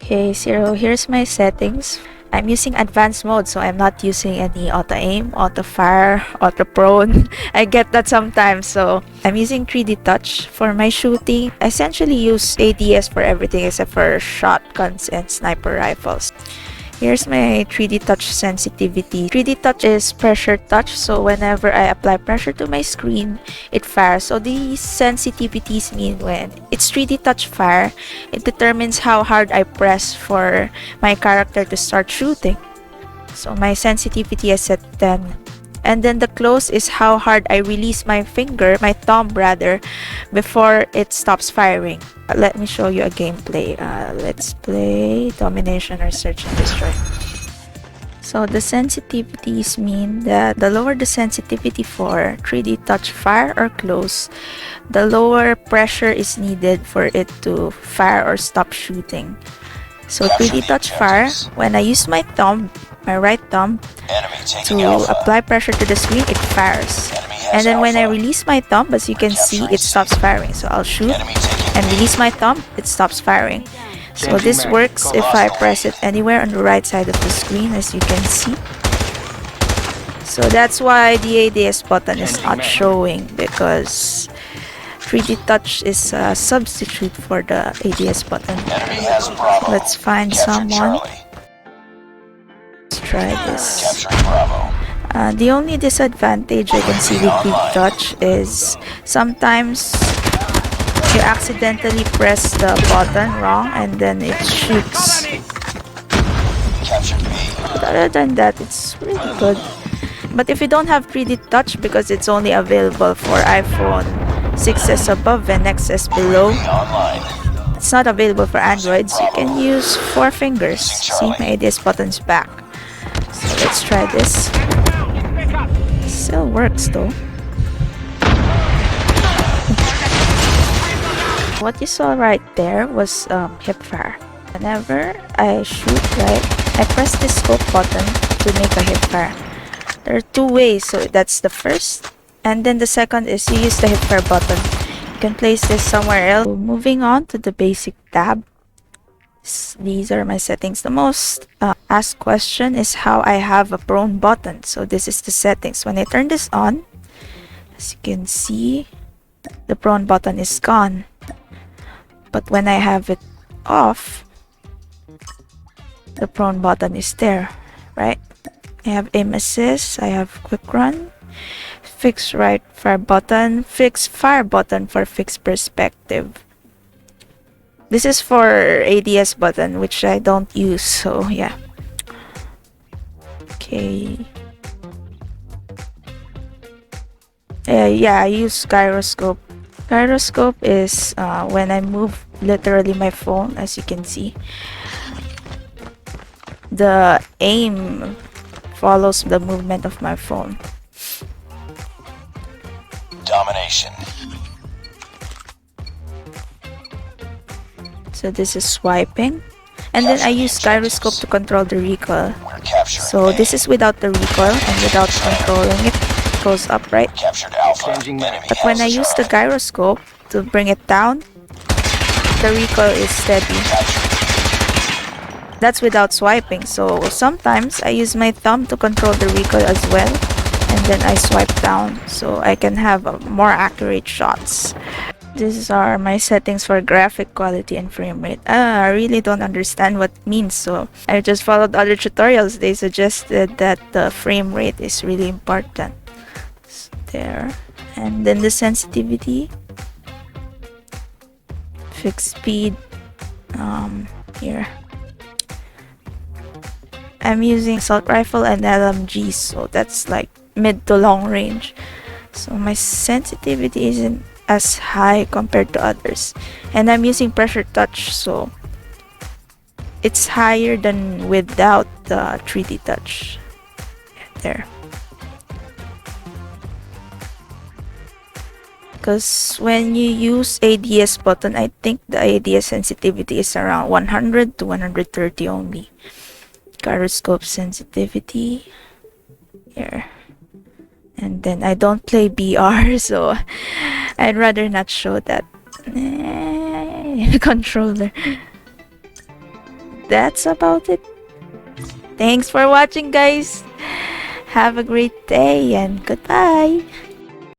Okay, so here's my settings. I'm using advanced mode, so I'm not using any auto aim, auto fire, auto prone. I get that sometimes, so I'm using 3D touch for my shooting. I essentially use ADS for everything except for shotguns and sniper rifles. Here's my 3D touch sensitivity. 3D touch is pressure touch, so whenever I apply pressure to my screen, it fires. So these sensitivities mean when it's 3D touch fire, it determines how hard I press for my character to start shooting. So my sensitivity is set 10. And then the close is how hard I release my finger, my thumb rather, before it stops firing. Let me show you a gameplay. Let's play Domination or Search and Destroy. So the sensitivities mean that the lower the sensitivity for 3D touch fire or close, the lower pressure is needed for it to fire or stop shooting. So 3D touch fire, when I use my thumb, my right thumb, to apply pressure to the screen, it fires. And then when I release my thumb, as you can see, it stops firing. So I'll shoot and release my thumb, it stops firing. So this works if I press it anywhere on the right side of the screen, as you can see. So that's why the ADS button is not showing, because 3D touch is a substitute for the ADS button. Let's find someone. Let's try this. The only disadvantage I can see with 3D touch is sometimes you accidentally press the button wrong and then it shoots. But other than that, it's really good. But if you don't have 3D touch, because it's only available for iPhone 6s above and XS below, it's not available for Androids, you can use 4 fingers. See, my ADS button's back. So let's try this. Still works though. What you saw right there was hip fire. Whenever I shoot right, I press the scope button to make a hip fire. There are 2 ways, so that's the first. And then the second is you use the hip fire button. You can place this somewhere else. So moving on to the basic tab. These are my settings. The most asked question is how I have a prone button. So this is the settings. When I turn this on, as you can see, the prone button is gone. But when I have it off, the prone button is there, right? I have aim assist, I have quick run, fixed right fire button, fixed fire button for fixed perspective. This is for ADS button, which I don't use, so yeah. Okay. Yeah, I use gyroscope. Gyroscope is when I move literally my phone, as you can see. The aim follows the movement of my phone. Domination. So this is swiping. And then I use gyroscope to control the recoil. So this is without the recoil and without controlling it. It goes up, right? But when I use the gyroscope to bring it down, the recoil is steady. That's without swiping. So sometimes I use my thumb to control the recoil as well. And then I swipe down so I can have more accurate shots. These are my settings for graphic quality and frame rate. I really don't understand what it means, so I just followed other tutorials. They suggested that the frame rate is really important. So there. And then the sensitivity. Fixed speed. Here. I'm using assault rifle and LMG, so that's like mid to long range. So my sensitivity isn't as high compared to others, and I'm using pressure touch, so it's higher than without the 3D touch. There. Because when you use ADS button, I think the ADS sensitivity is around 100 to 130 only. Gyroscope sensitivity here. And then I don't play BR, so I'd rather not show that. Controller. that's about it. Thanks for watching, guys. Have a great day and goodbye.